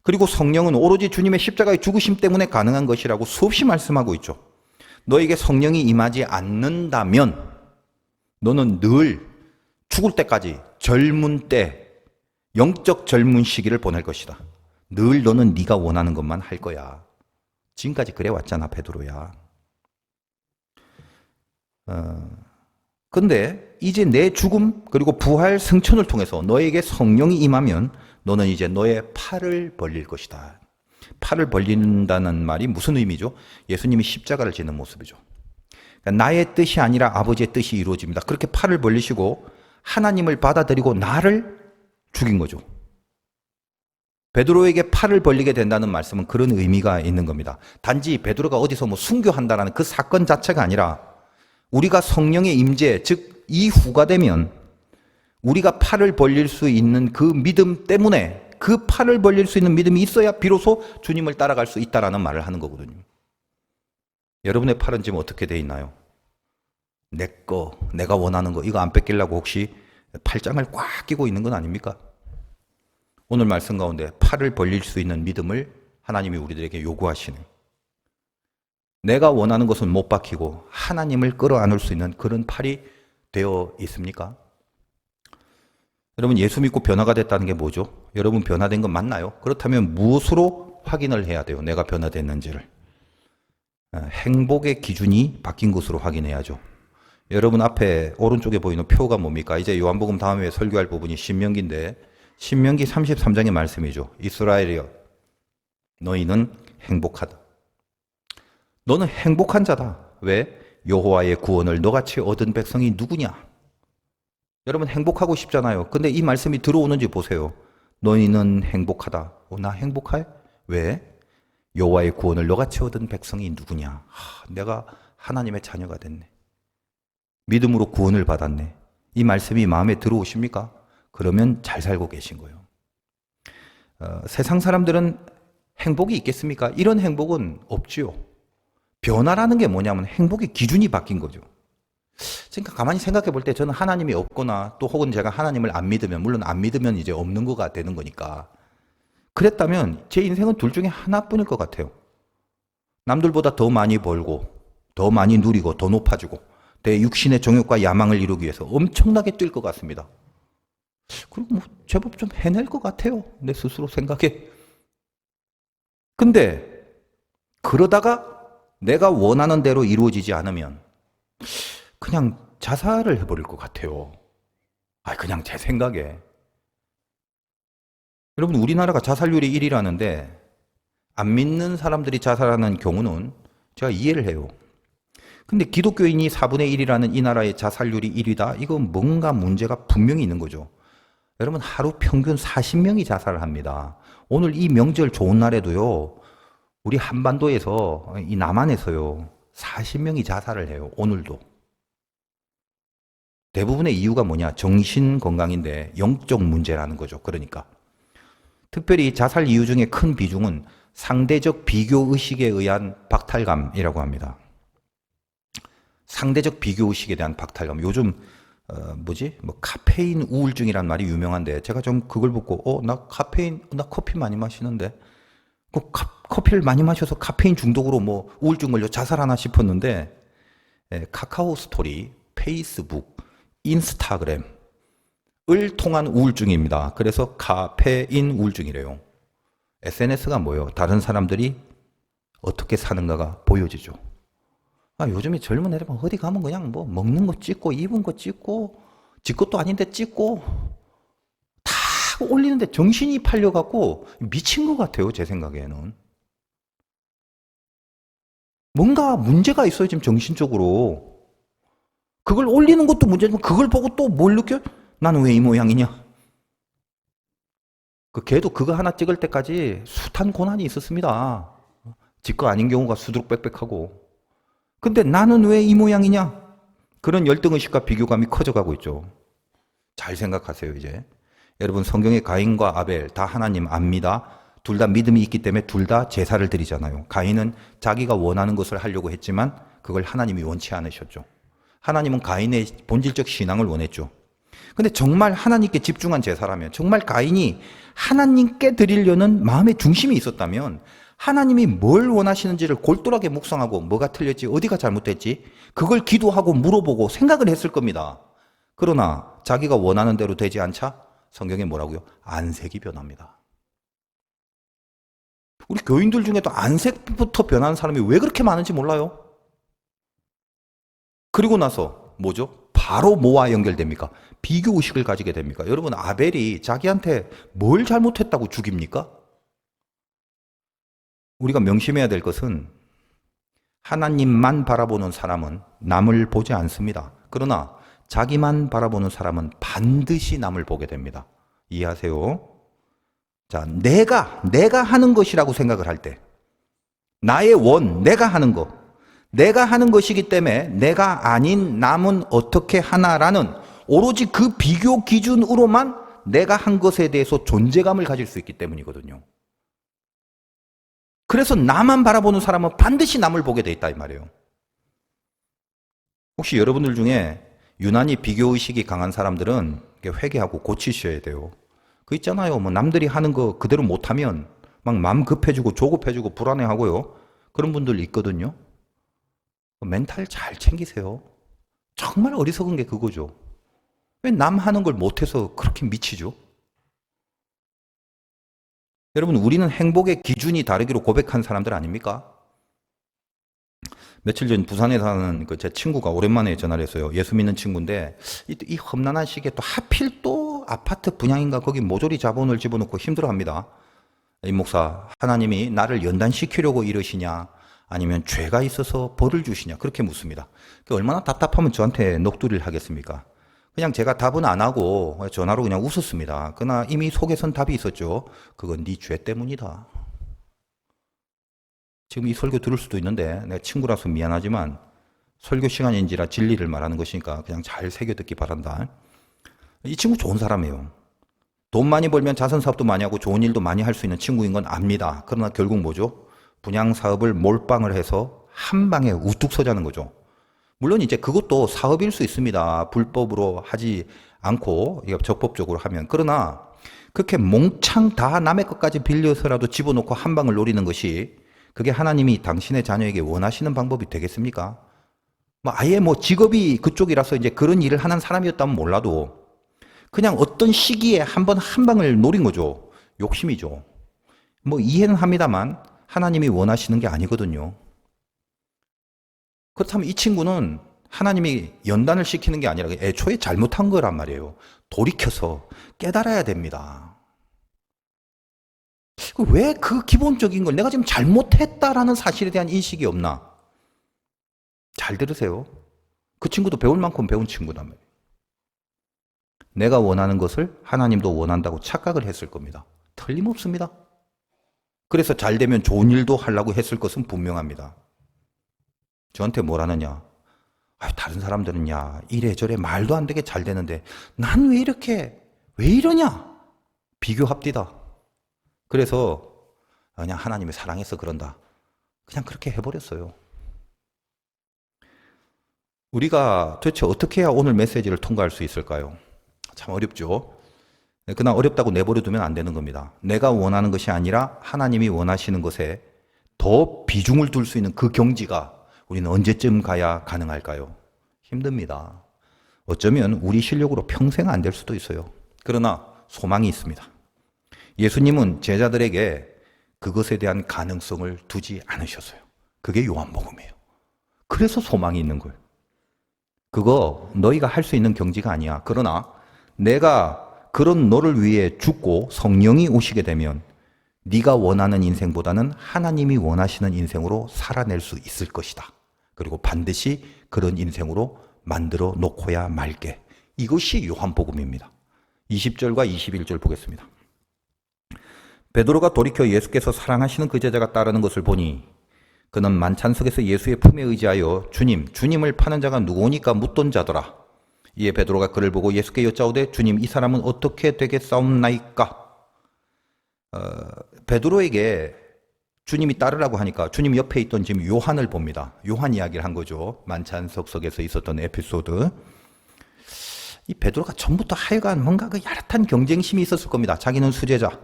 그리고 성령은 오로지 주님의 십자가의 죽으심 때문에 가능한 것이라고 수없이 말씀하고 있죠. 너에게 성령이 임하지 않는다면 너는 늘 죽을 때까지 젊은 때 영적 젊은 시기를 보낼 것이다. 늘 너는 네가 원하는 것만 할 거야. 지금까지 그래 왔잖아, 베드로야. 근데 이제 내 죽음 그리고 부활 승천을 통해서 너에게 성령이 임하면 너는 이제 너의 팔을 벌릴 것이다. 팔을 벌린다는 말이 무슨 의미죠? 예수님이 십자가를 지는 모습이죠. 그러니까 나의 뜻이 아니라 아버지의 뜻이 이루어집니다. 그렇게 팔을 벌리시고 하나님을 받아들이고 나를 죽인 거죠. 베드로에게 팔을 벌리게 된다는 말씀은 그런 의미가 있는 겁니다. 단지 베드로가 어디서 뭐 순교한다라는 그 사건 자체가 아니라 우리가 성령의 임재, 즉 이후가 되면 우리가 팔을 벌릴 수 있는 그 믿음 때문에 그 팔을 벌릴 수 있는 믿음이 있어야 비로소 주님을 따라갈 수 있다라는 말을 하는 거거든요. 여러분의 팔은 지금 어떻게 돼 있나요? 내 거, 내가 원하는 거 이거 안 뺏기려고 혹시 팔짱을 꽉 끼고 있는 건 아닙니까? 오늘 말씀 가운데 팔을 벌릴 수 있는 믿음을 하나님이 우리들에게 요구하시는, 내가 원하는 것은 못 박히고 하나님을 끌어안을 수 있는 그런 팔이 되어 있습니까? 여러분, 예수 믿고 변화가 됐다는 게 뭐죠? 여러분 변화된 건 맞나요? 그렇다면 무엇으로 확인을 해야 돼요? 내가 변화됐는지를. 행복의 기준이 바뀐 것으로 확인해야죠. 여러분 앞에 오른쪽에 보이는 표가 뭡니까? 이제 요한복음 다음에 설교할 부분이 신명기인데 신명기 33장의 말씀이죠. 이스라엘이여 너희는 행복하다. 너는 행복한 자다. 왜? 여호와의 구원을 너같이 얻은 백성이 누구냐? 여러분 행복하고 싶잖아요. 근데 이 말씀이 들어오는지 보세요. 너희는 행복하다. 나 행복해? 왜? 여호와의 구원을 너같이 얻은 백성이 누구냐? 내가 하나님의 자녀가 됐네. 믿음으로 구원을 받았네. 이 말씀이 마음에 들어오십니까? 그러면 잘 살고 계신 거예요. 세상 사람들은 행복이 있겠습니까? 이런 행복은 없지요. 변화라는 게 뭐냐면 행복의 기준이 바뀐 거죠. 그러니까 가만히 생각해 볼 때 저는 하나님이 없거나 또 혹은 제가 하나님을 안 믿으면, 물론 안 믿으면 이제 없는 거가 되는 거니까, 그랬다면 제 인생은 둘 중에 하나뿐일 것 같아요. 남들보다 더 많이 벌고 더 많이 누리고 더 높아지고 내 육신의 정욕과 야망을 이루기 위해서 엄청나게 뛸 것 같습니다. 그리고 뭐 제법 좀 해낼 것 같아요. 내 스스로 생각해. 근데 그러다가 내가 원하는 대로 이루어지지 않으면 그냥 자살을 해버릴 것 같아요. 그냥 제 생각에. 여러분, 우리나라가 자살률이 1위라는데 안 믿는 사람들이 자살하는 경우는 제가 이해를 해요. 근데 기독교인이 4분의 1이라는 이 나라의 자살률이 1위다? 이건 뭔가 문제가 분명히 있는 거죠. 여러분, 하루 평균 40명이 자살을 합니다. 오늘 이 명절 좋은 날에도요, 우리 한반도에서, 이 남한에서요, 40명이 자살을 해요. 오늘도. 대부분의 이유가 뭐냐? 정신 건강인데 영적 문제라는 거죠. 그러니까. 특별히 자살 이유 중에 큰 비중은 상대적 비교 의식에 의한 박탈감이라고 합니다. 상대적 비교 의식에 대한 박탈감. 요즘 카페인 우울증이란 말이 유명한데 제가 좀 그걸 보고 나 커피 많이 마시는데 커피를 많이 마셔서 카페인 중독으로 우울증 걸려 자살하나 싶었는데 카카오 스토리, 페이스북, 인스타그램을 통한 우울증입니다. 그래서 카페인 우울증이래요. SNS가 뭐예요? 다른 사람들이 어떻게 사는가가 보여지죠. 요즘에 젊은 애들 어디 가면 그냥 먹는 거 찍고 입은 거 찍고 지 것도 아닌데 찍고 다 올리는데 정신이 팔려갖고 미친 것 같아요. 제 생각에는. 뭔가 문제가 있어요. 지금 정신적으로. 그걸 올리는 것도 문제지만 그걸 보고 또 뭘 느껴요? 나는 왜 이 모양이냐? 그 걔도 그거 하나 찍을 때까지 숱한 고난이 있었습니다. 지 거 아닌 경우가 수두룩빽빽하고. 근데 나는 왜 이 모양이냐? 그런 열등의식과 비교감이 커져가고 있죠. 잘 생각하세요, 이제. 여러분, 성경의 가인과 아벨 다 하나님 압니다. 둘 다 믿음이 있기 때문에 둘 다 제사를 드리잖아요. 가인은 자기가 원하는 것을 하려고 했지만 그걸 하나님이 원치 않으셨죠. 하나님은 가인의 본질적 신앙을 원했죠. 근데 정말 하나님께 집중한 제사라면, 정말 가인이 하나님께 드리려는 마음의 중심이 있었다면 하나님이 뭘 원하시는지를 골똘하게 묵상하고 뭐가 틀렸지, 어디가 잘못됐지, 그걸 기도하고 물어보고 생각을 했을 겁니다. 그러나 자기가 원하는 대로 되지 않자 성경에 뭐라고요? 안색이 변합니다. 우리 교인들 중에도 안색부터 변하는 사람이 왜 그렇게 많은지 몰라요? 그리고 나서 뭐죠? 바로 뭐와 연결됩니까? 비교의식을 가지게 됩니까? 여러분, 아벨이 자기한테 뭘 잘못했다고 죽입니까? 우리가 명심해야 될 것은 하나님만 바라보는 사람은 남을 보지 않습니다. 그러나 자기만 바라보는 사람은 반드시 남을 보게 됩니다. 이해하세요? 자, 내가 하는 것이라고 생각을 할 때, 나의 내가 하는 것, 내가 하는 것이기 때문에 내가 아닌 남은 어떻게 하나라는 오로지 그 비교 기준으로만 내가 한 것에 대해서 존재감을 가질 수 있기 때문이거든요. 그래서 나만 바라보는 사람은 반드시 남을 보게 돼 있다 이 말이에요. 혹시 여러분들 중에 유난히 비교의식이 강한 사람들은 회개하고 고치셔야 돼요. 그 있잖아요. 남들이 하는 거 그대로 못하면 막 마음 급해지고 조급해지고 불안해하고요. 그런 분들 있거든요. 멘탈 잘 챙기세요. 정말 어리석은 게 그거죠. 왜 남 하는 걸 못해서 그렇게 미치죠? 여러분, 우리는 행복의 기준이 다르기로 고백한 사람들 아닙니까? 며칠 전 부산에 사는 제 친구가 오랜만에 전화를 했어요. 예수 믿는 친구인데 이 험난한 시기에 또 하필 또 아파트 분양인가 거기 모조리 자본을 집어넣고 힘들어합니다. 이 목사, 하나님이 나를 연단시키려고 이러시냐 아니면 죄가 있어서 벌을 주시냐 그렇게 묻습니다. 얼마나 답답하면 저한테 녹두리를 하겠습니까? 그냥 제가 답은 안 하고 전화로 그냥 웃었습니다. 그러나 이미 속에선 답이 있었죠. 그건 네 죄 때문이다. 지금 이 설교 들을 수도 있는데 내가 친구라서 미안하지만 설교 시간인지라 진리를 말하는 것이니까 그냥 잘 새겨 듣기 바란다. 이 친구 좋은 사람이에요. 돈 많이 벌면 자선 사업도 많이 하고 좋은 일도 많이 할 수 있는 친구인 건 압니다. 그러나 결국 뭐죠? 분양 사업을 몰빵을 해서 한 방에 우뚝 서자는 거죠. 물론 이제 그것도 사업일 수 있습니다. 불법으로 하지 않고 적법적으로 하면. 그러나 그렇게 몽창 다 남의 것까지 빌려서라도 집어넣고 한 방을 노리는 것이 그게 하나님이 당신의 자녀에게 원하시는 방법이 되겠습니까? 아예 직업이 그쪽이라서 이제 그런 일을 하는 사람이었다면 몰라도 그냥 어떤 시기에 한 방을 노린 거죠. 욕심이죠. 이해는 합니다만 하나님이 원하시는 게 아니거든요. 그렇다면 이 친구는 하나님이 연단을 시키는 게 아니라 애초에 잘못한 거란 말이에요. 돌이켜서 깨달아야 됩니다. 왜 그 기본적인 걸 내가 지금 잘못했다라는 사실에 대한 인식이 없나? 잘 들으세요. 그 친구도 배울 만큼 배운 친구란 말이에요. 내가 원하는 것을 하나님도 원한다고 착각을 했을 겁니다. 틀림없습니다. 그래서 잘 되면 좋은 일도 하려고 했을 것은 분명합니다. 저한테 뭐라느냐? 다른 사람들은 이래저래 말도 안 되게 잘 되는데 난 왜 이러냐? 비교합디다. 그래서 그냥 하나님이 사랑해서 그런다. 그냥 그렇게 해버렸어요. 우리가 도대체 어떻게 해야 오늘 메시지를 통과할 수 있을까요? 참 어렵죠. 그러나 어렵다고 내버려 두면 안 되는 겁니다. 내가 원하는 것이 아니라 하나님이 원하시는 것에 더 비중을 둘 수 있는 그 경지가 우리는 언제쯤 가야 가능할까요? 힘듭니다. 어쩌면 우리 실력으로 평생 안 될 수도 있어요. 그러나 소망이 있습니다. 예수님은 제자들에게 그것에 대한 가능성을 두지 않으셨어요. 그게 요한복음이에요. 그래서 소망이 있는 거예요. 그거 너희가 할 수 있는 경지가 아니야. 그러나 내가 그런 너를 위해 죽고 성령이 오시게 되면 네가 원하는 인생보다는 하나님이 원하시는 인생으로 살아낼 수 있을 것이다. 그리고 반드시 그런 인생으로 만들어 놓고야 말게. 이것이 요한복음입니다. 20절과 21절 보겠습니다. 베드로가 돌이켜 예수께서 사랑하시는 그 제자가 따르는 것을 보니 그는 만찬석에서 예수의 품에 의지하여 주님을 파는 자가 누구오니까 묻던 자더라. 이에 베드로가 그를 보고 예수께 여짜오되 주님 이 사람은 어떻게 되겠사옵나이까? 베드로에게 주님이 따르라고 하니까 주님 옆에 있던 지금 요한을 봅니다. 요한 이야기를 한 거죠. 만찬석 속에서 있었던 에피소드. 이 베드로가 전부터 하여간 뭔가 그 야릇한 경쟁심이 있었을 겁니다. 자기는 수제자.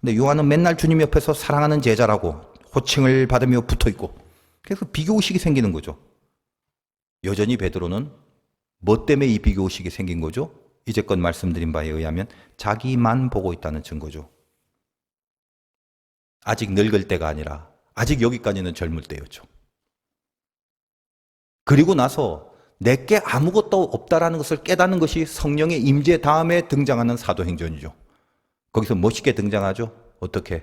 근데 요한은 맨날 주님 옆에서 사랑하는 제자라고 호칭을 받으며 붙어 있고. 그래서 비교의식이 생기는 거죠. 여전히 베드로는 뭐 때문에 이 비교의식이 생긴 거죠? 이제껏 말씀드린 바에 의하면 자기만 보고 있다는 증거죠. 아직 늙을 때가 아니라 아직 여기까지는 젊을 때였죠. 그리고 나서 내게 아무것도 없다라는 것을 깨닫는 것이 성령의 임재 다음에 등장하는 사도행전이죠. 거기서 멋있게 등장하죠. 어떻게?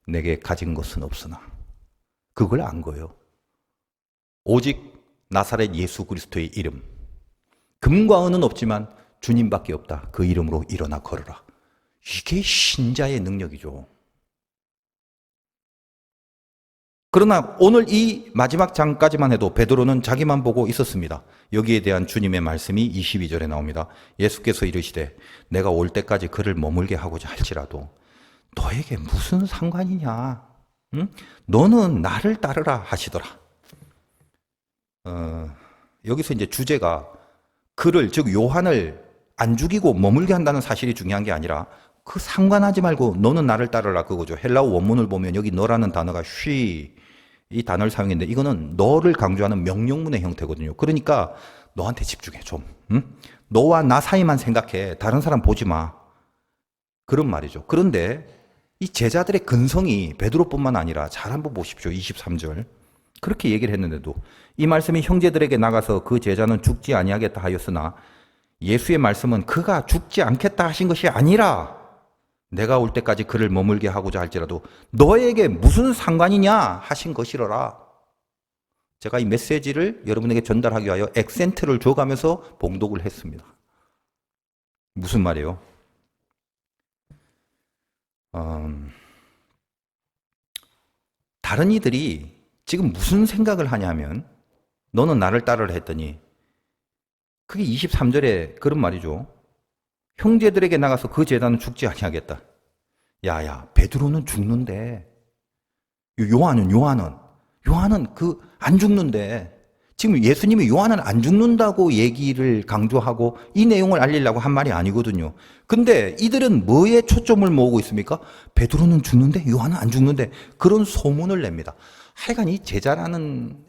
내게 가진 것은 없으나. 그걸 안 거예요. 오직 나사렛 예수 그리스도의 이름. 금과 은은 없지만 주님밖에 없다. 그 이름으로 일어나 걸어라. 이게 신자의 능력이죠. 그러나 오늘 이 마지막 장까지만 해도 베드로는 자기만 보고 있었습니다. 여기에 대한 주님의 말씀이 22절에 나옵니다. 예수께서 이르시되 내가 올 때까지 그를 머물게 하고자 할지라도 너에게 무슨 상관이냐? 응? 너는 나를 따르라 하시더라. 여기서 이제 주제가 그를 즉 요한을 안 죽이고 머물게 한다는 사실이 중요한 게 아니라 그 상관하지 말고 너는 나를 따르라 그거죠. 헬라어 원문을 보면 여기 너라는 단어가 이 단어를 사용했는데 이거는 너를 강조하는 명령문의 형태거든요. 그러니까 너한테 집중해 좀. 응? 너와 나 사이만 생각해. 다른 사람 보지 마. 그런 말이죠. 그런데 이 제자들의 근성이 베드로뿐만 아니라 잘 한번 보십시오. 23절. 그렇게 얘기를 했는데도 이 말씀이 형제들에게 나가서 그 제자는 죽지 아니하겠다 하였으나 예수의 말씀은 그가 죽지 않겠다 하신 것이 아니라 내가 올 때까지 그를 머물게 하고자 할지라도 너에게 무슨 상관이냐 하신 것이로라. 제가 이 메시지를 여러분에게 전달하기 위하여 액센트를 줘가면서 봉독을 했습니다. 무슨 말이에요? 다른 이들이 지금 무슨 생각을 하냐면 너는 나를 따르라 했더니 그게 23절에 그런 말이죠. 형제들에게 나가서 그 제자는 죽지 아니하겠다. 야야, 베드로는 죽는데 요한은 그 안 죽는데 지금 예수님이 요한은 안 죽는다고 얘기를 강조하고 이 내용을 알리려고 한 말이 아니거든요. 근데 이들은 뭐에 초점을 모으고 있습니까? 베드로는 죽는데 요한은 안 죽는데 그런 소문을 냅니다. 하여간 이 제자라는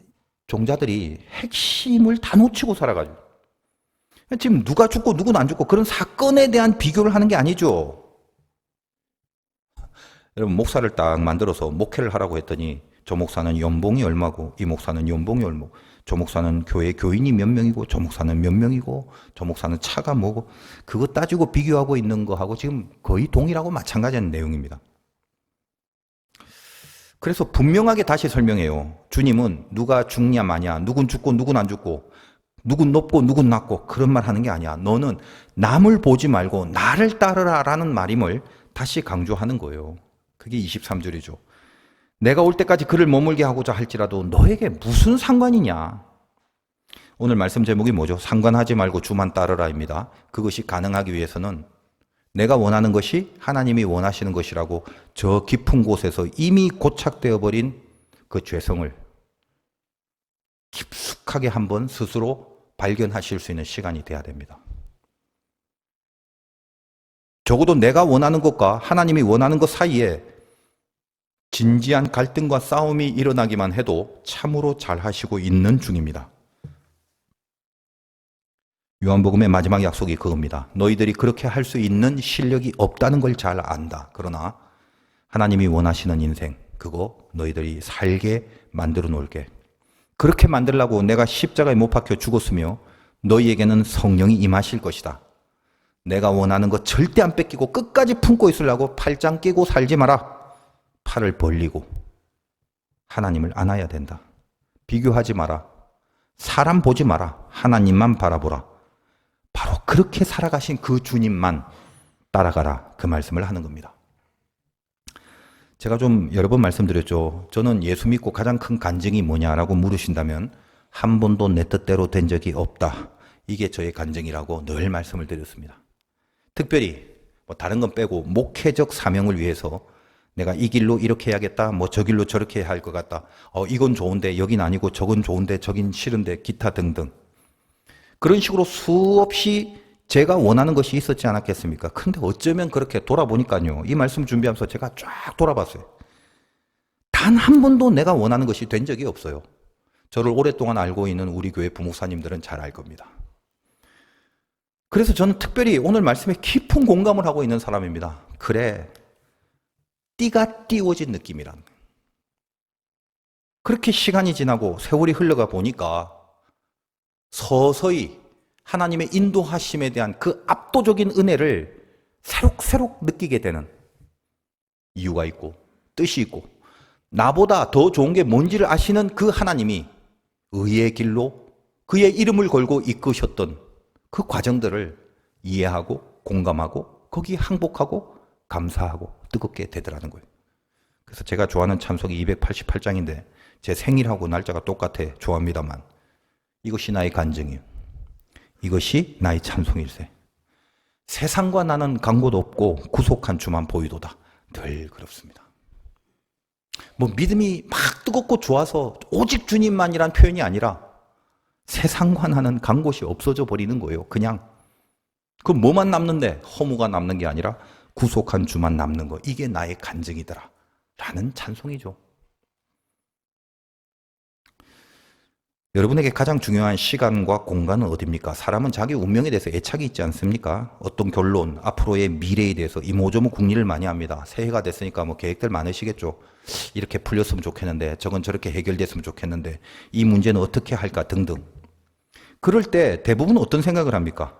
종자들이 핵심을 다 놓치고 살아가지고 지금 누가 죽고 누구는 안 죽고 그런 사건에 대한 비교를 하는 게 아니죠. 여러분 목사를 딱 만들어서 목회를 하라고 했더니 저 목사는 연봉이 얼마고, 이 목사는 연봉이 얼마고, 저 목사는 교회 교인이 몇 명이고, 저 목사는 몇 명이고, 저 목사는 차가 뭐고, 그거 따지고 비교하고 있는 거하고 지금 거의 동일하고 마찬가지한 내용입니다. 그래서 분명하게 다시 설명해요. 주님은 누가 죽냐 마냐, 누군 죽고 누군 안 죽고, 누군 높고 누군 낮고 그런 말 하는 게 아니야. 너는 남을 보지 말고 나를 따르라 라는 말임을 다시 강조하는 거예요. 그게 23절이죠. 내가 올 때까지 그를 머물게 하고자 할지라도 너에게 무슨 상관이냐. 오늘 말씀 제목이 뭐죠? 상관하지 말고 주만 따르라입니다. 그것이 가능하기 위해서는 내가 원하는 것이 하나님이 원하시는 것이라고 저 깊은 곳에서 이미 고착되어 버린 그 죄성을 깊숙하게 한번 스스로 발견하실 수 있는 시간이 돼야 됩니다. 적어도 내가 원하는 것과 하나님이 원하는 것 사이에 진지한 갈등과 싸움이 일어나기만 해도 참으로 잘 하시고 있는 중입니다. 요한복음의 마지막 약속이 그겁니다. 너희들이 그렇게 할 수 있는 실력이 없다는 걸 잘 안다. 그러나 하나님이 원하시는 인생, 그거 너희들이 살게 만들어 놓을게. 그렇게 만들려고 내가 십자가에 못 박혀 죽었으며 너희에게는 성령이 임하실 것이다. 내가 원하는 거 절대 안 뺏기고 끝까지 품고 있으려고 팔짱 끼고 살지 마라. 팔을 벌리고 하나님을 안아야 된다. 비교하지 마라. 사람 보지 마라. 하나님만 바라보라. 바로 그렇게 살아가신 그 주님만 따라가라. 그 말씀을 하는 겁니다. 제가 좀 여러 번 말씀드렸죠. 저는 예수 믿고 가장 큰 간증이 뭐냐라고 물으신다면 한 번도 내 뜻대로 된 적이 없다. 이게 저의 간증이라고 늘 말씀을 드렸습니다. 특별히 뭐 다른 건 빼고 목회적 사명을 위해서 내가 이 길로 이렇게 해야겠다. 뭐 저 길로 저렇게 해야 할 것 같다. 이건 좋은데 여긴 아니고 저건 좋은데 저긴 싫은데 기타 등등. 그런 식으로 수없이 제가 원하는 것이 있었지 않았겠습니까? 근데 어쩌면 그렇게 돌아보니까요. 이 말씀 준비하면서 제가 쫙 돌아봤어요. 단 한 번도 내가 원하는 것이 된 적이 없어요. 저를 오랫동안 알고 있는 우리 교회 부목사님들은 잘 알 겁니다. 그래서 저는 특별히 오늘 말씀에 깊은 공감을 하고 있는 사람입니다. 그래, 띠가 띄워진 느낌이란. 그렇게 시간이 지나고 세월이 흘러가 보니까 서서히 하나님의 인도하심에 대한 그 압도적인 은혜를 새록새록 느끼게 되는 이유가 있고 뜻이 있고 나보다 더 좋은 게 뭔지를 아시는 그 하나님이 의의 길로 그의 이름을 걸고 이끄셨던 그 과정들을 이해하고 공감하고 거기에 항복하고 감사하고 뜨겁게 되더라는 거예요. 그래서 제가 좋아하는 찬송이 288장인데 제 생일하고 날짜가 똑같아 좋아합니다만 이것이 나의 간증이에요. 이것이 나의 찬송일세. 세상과 나는 간곳 없고 구속한 주만 보이도다. 늘 그렇습니다. 뭐 믿음이 막 뜨겁고 좋아서 오직 주님만이란 표현이 아니라 세상과 나는 간 곳이 없어져 버리는 거예요. 그냥 그 뭐만 남는데 허무가 남는 게 아니라 구속한 주만 남는 거. 이게 나의 간증이더라 라는 찬송이죠. 여러분에게 가장 중요한 시간과 공간은 어디입니까? 사람은 자기 운명에 대해서 애착이 있지 않습니까? 어떤 결론, 앞으로의 미래에 대해서 이모저모 궁리를 많이 합니다. 새해가 됐으니까 뭐 계획들 많으시겠죠. 이렇게 풀렸으면 좋겠는데, 저건 저렇게 해결됐으면 좋겠는데, 이 문제는 어떻게 할까 등등. 그럴 때 대부분 어떤 생각을 합니까?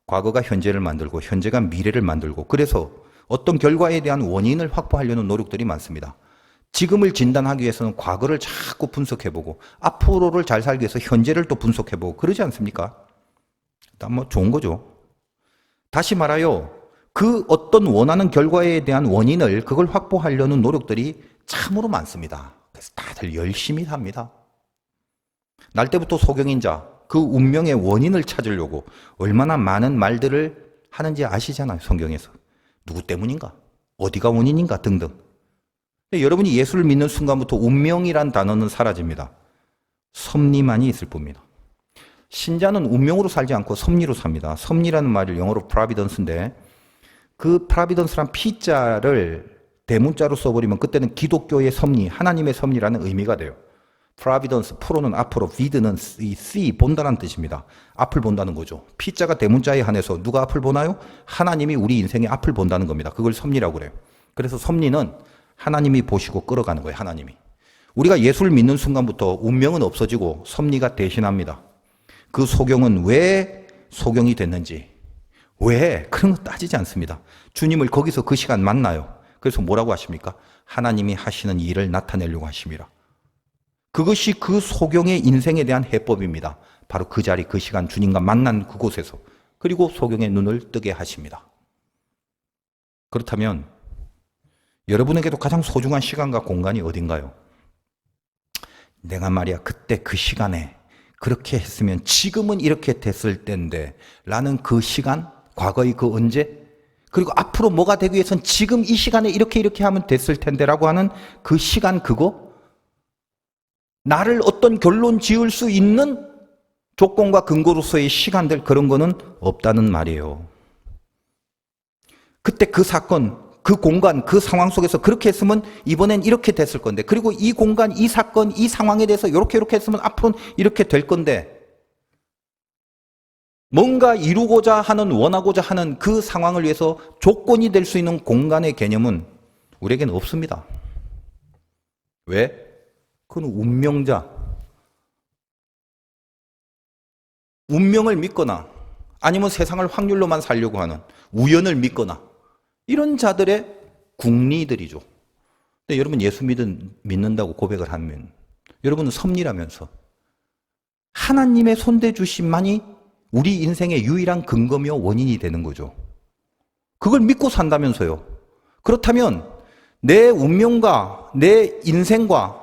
과거가 현재를 만들고 현재가 미래를 만들고, 그래서 어떤 결과에 대한 원인을 확보하려는 노력들이 많습니다. 지금을 진단하기 위해서는 과거를 자꾸 분석해보고 앞으로를 잘 살기 위해서 현재를 또 분석해보고 그러지 않습니까? 일단 뭐 좋은 거죠. 다시 말하여 그 어떤 원하는 결과에 대한 원인을 그걸 확보하려는 노력들이 참으로 많습니다. 그래서 다들 열심히 삽니다. 날 때부터 소경인자 그 운명의 원인을 찾으려고 얼마나 많은 말들을 하는지 아시잖아요. 성경에서. 누구 때문인가? 어디가 원인인가? 등등. 여러분이 예수를 믿는 순간부터 운명이란 단어는 사라집니다. 섭리만이 있을 뿐입니다. 신자는 운명으로 살지 않고 섭리로 삽니다. 섭리라는 말을 영어로 providence인데 그 providence란 P자를 대문자로 써버리면 그때는 기독교의 섭리, 하나님의 섭리라는 의미가 돼요. providence, 프로는 앞으로, vid는 see, 본다는 뜻입니다. 앞을 본다는 거죠. P자가 대문자에 한해서 누가 앞을 보나요? 하나님이 우리 인생의 앞을 본다는 겁니다. 그걸 섭리라고 그래요. 그래서 섭리는 하나님이 보시고 끌어가는 거예요. 하나님이. 우리가 예수를 믿는 순간부터 운명은 없어지고 섭리가 대신합니다. 그 소경은 왜 소경이 됐는지, 왜? 그런 거 따지지 않습니다. 주님을 거기서 그 시간 만나요. 그래서 뭐라고 하십니까? 하나님이 하시는 일을 나타내려고 하십니다. 그것이 그 소경의 인생에 대한 해법입니다. 바로 그 자리, 그 시간 주님과 만난 그곳에서. 그리고 소경의 눈을 뜨게 하십니다. 그렇다면 여러분에게도 가장 소중한 시간과 공간이 어딘가요? 내가 말이야 그때 그 시간에 그렇게 했으면 지금은 이렇게 됐을 텐데 라는 그 시간, 과거의 그 언제, 그리고 앞으로 뭐가 되기 위해선 지금 이 시간에 이렇게 하면 됐을 텐데 라고 하는 그 시간, 그거 나를 어떤 결론 지을 수 있는 조건과 근거로서의 시간들, 그런 거는 없다는 말이에요. 그때 그 사건, 그 공간, 그 상황 속에서 그렇게 했으면 이번엔 이렇게 됐을 건데, 그리고 이 공간, 이 사건, 이 상황에 대해서 이렇게 했으면 앞으로는 이렇게 될 건데, 뭔가 이루고자 하는, 원하고자 하는 그 상황을 위해서 조건이 될 수 있는 공간의 개념은 우리에게는 없습니다. 왜? 그건 운명자, 운명을 믿거나 아니면 세상을 확률로만 살려고 하는, 우연을 믿거나 이런 자들의 궁리들이죠. 근데 여러분 예수 믿는다고 고백을 하면 여러분은 섭리라면서 하나님의 손대주심만이 우리 인생의 유일한 근거며 원인이 되는 거죠. 그걸 믿고 산다면서요. 그렇다면 내 운명과 내 인생과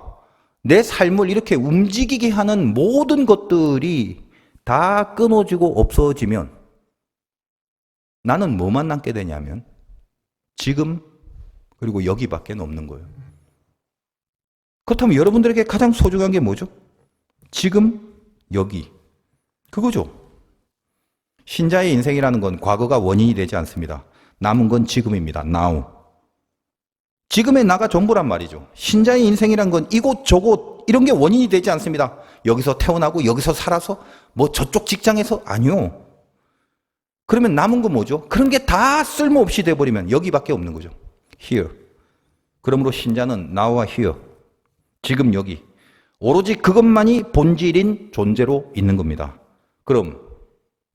내 삶을 이렇게 움직이게 하는 모든 것들이 다 끊어지고 없어지면 나는 뭐만 남게 되냐면 지금 그리고 여기밖에 없는 거예요. 그렇다면 여러분들에게 가장 소중한 게 뭐죠? 지금, 여기. 그거죠. 신자의 인생이라는 건 과거가 원인이 되지 않습니다. 남은 건 지금입니다. now. 지금의 나가 전부란 말이죠. 신자의 인생이란 건 이곳 저곳 이런 게 원인이 되지 않습니다. 여기서 태어나고 여기서 살아서 뭐 저쪽 직장에서, 아니요. 그러면 남은 건 뭐죠? 그런 게 다 쓸모없이 돼버리면 여기밖에 없는 거죠. here. 그러므로 신자는 now와 here. 지금 여기. 오로지 그것만이 본질인 존재로 있는 겁니다. 그럼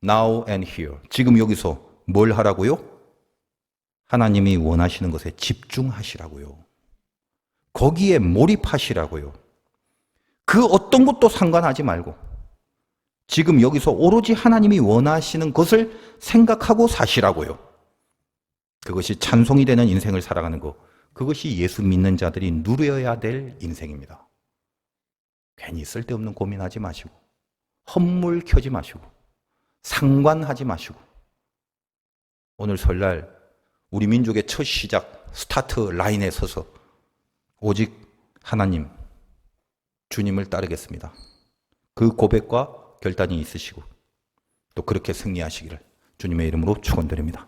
now and here. 지금 여기서 뭘 하라고요? 하나님이 원하시는 것에 집중하시라고요. 거기에 몰입하시라고요. 그 어떤 것도 상관하지 말고 지금 여기서 오로지 하나님이 원하시는 것을 생각하고 사시라고요. 그것이 찬송이 되는 인생을 살아가는 것, 그것이 예수 믿는 자들이 누려야 될 인생입니다. 괜히 쓸데없는 고민하지 마시고 헛물 켜지 마시고 상관하지 마시고 오늘 설날 우리 민족의 첫 시작 스타트 라인에 서서 오직 하나님, 주님을 따르겠습니다. 그 고백과 결단이 있으시고 또 그렇게 승리하시기를 주님의 이름으로 축원드립니다.